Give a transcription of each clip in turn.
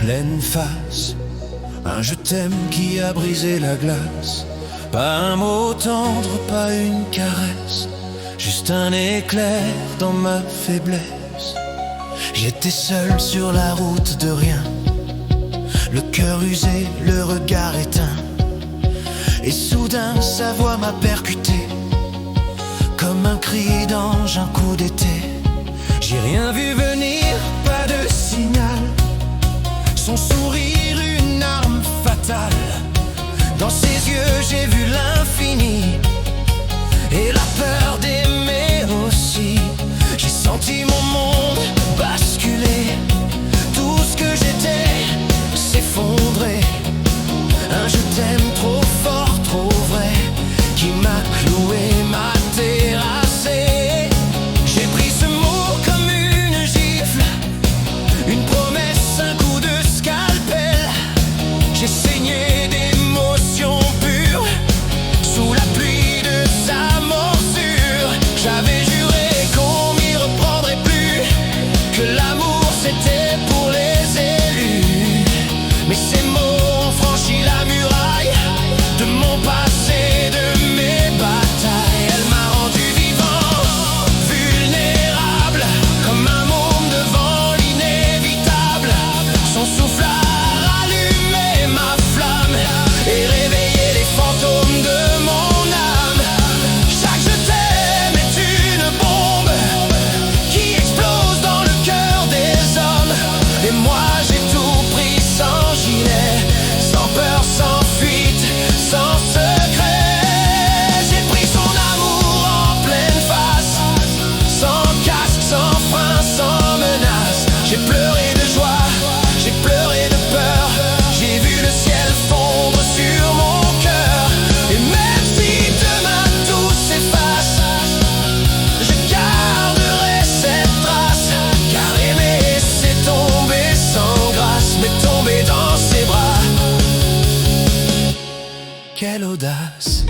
pleine face, un je t'aime qui a brisé la glace. Pas un mot tendre, pas une caresse, juste un éclair dans ma faiblesse. J'étais seul sur la route de rien, le cœur usé, le regard éteint. Et soudain sa voix m'a percuté, comme un cri d'ange, un coup d'été. J'ai rien vu venir, pas de signal, son sourire une arme fatale. Dans ses yeux j'ai vu l'infini et la peur d'aimer aussi. J'ai senti mon monde basculer, tout ce que j'étais s'effondrer. Un je t'aime trop fort, trop vrai, qui m'a cloué, m'a terrassé. J'ai pris ce mot comme une gifle, une promesse, un coup de scalpel. J'ai saigné d'émotions pures sous la pluie de sa morsure. J'avais juré qu'on m'y reprendrait plus, que l'amour c'était pour les élus. Mais ces mots ont franchi la muraille de mon passé, de mes batailles. Elle m'a rendu vivant, vulnérable, comme un môme devant l'inévitable. Son souffle a rallumé ma flamme et réveillé les fantômes de mon âme. Chaque je t'aime est une bombe qui explose dans le cœur des hommes. Et moi j'ai tout pris sans gilet, sans peur, sans fuite, sans secret. J'ai pris son amour en pleine face, sans casque, sans frein, sans menace. J'ai pleuré de joie, j'ai pleuré de peur, j'ai vu le ciel fondre sur mon cœur. Et même si demain tout s'efface, je garderai cette trace, car aimer c'est tomber sans grâce, mais tomber dans ses bras, quelle audace.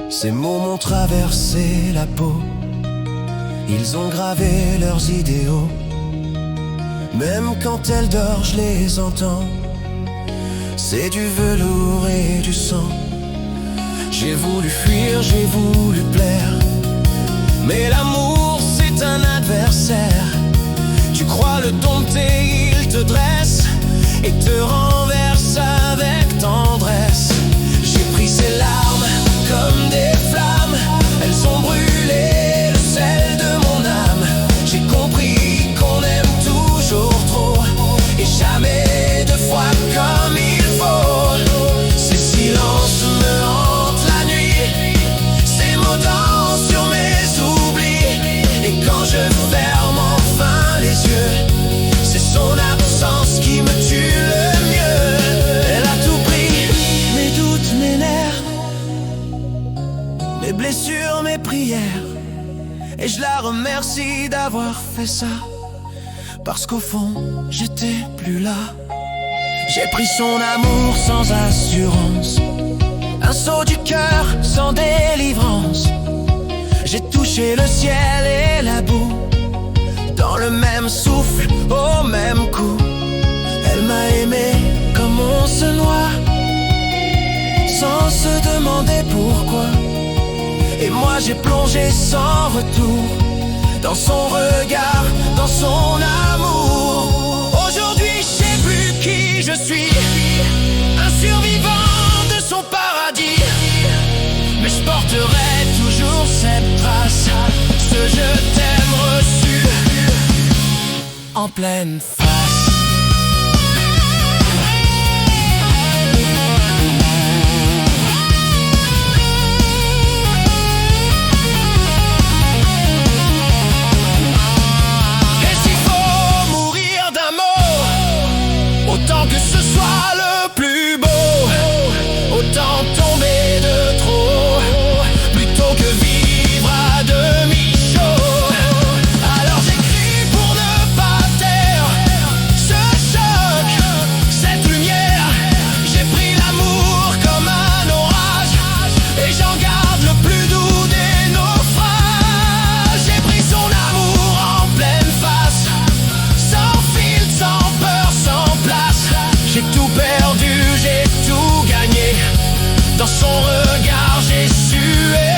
Ces mots m'ont traversé la peau, ils ont gravé leurs idéaux. Même quand elle dort, je les entends, c'est du velours et du sang. J'ai voulu fuir, j'ai voulu plaire, mais l'amour c'est un adversaire. Tu crois le dompter, il te dresse et te renverse avec tendresse. J'ai pris ses larmes comme des flammes, elles ont brûlé le sel de mon âme. J'ai compris qu'on aime toujours trop et jamais deux fois comme il faut. Ces silences me hantent la nuit, ces mots dansent sur mes oublis. Et quand je ferme enfin les yeux, c'est son absence qui me tue le mieux. Elle a tout pris, mes doutes, mes nerfs, mes blessures, mes prières. Et je la remercie d'avoir fait ça, parce qu'au fond, j'étais plus là. J'ai pris son amour sans assurance, un saut du cœur sans délivrance. J'ai touché le ciel et la boue, dans le même souffle, au même coup. Elle m'a aimé comme on se noie, sans se demander pourquoi. Et moi j'ai plongé sans retour, dans son regard, dans son amour. Aujourd'hui je sais plus qui je suis, un survivant de son paradis. Mais je porterai toujours cette trace, ce je t'aime reçu en pleine face. Que ce soit le plus beau, autant tomber de trop, plutôt que vivre à demi chaud. Alors j'écris pour ne pas taire ce Dans son regard j'ai su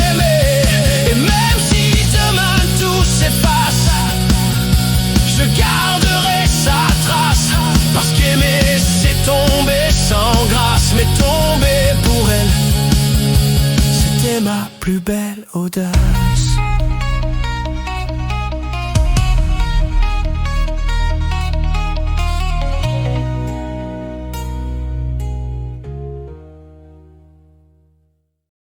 aimer. Et même si demain tout s'efface, je garderai sa trace. Parce qu'aimer c'est tomber sans grâce. Mais tomber pour elle, c'était ma plus belle audace.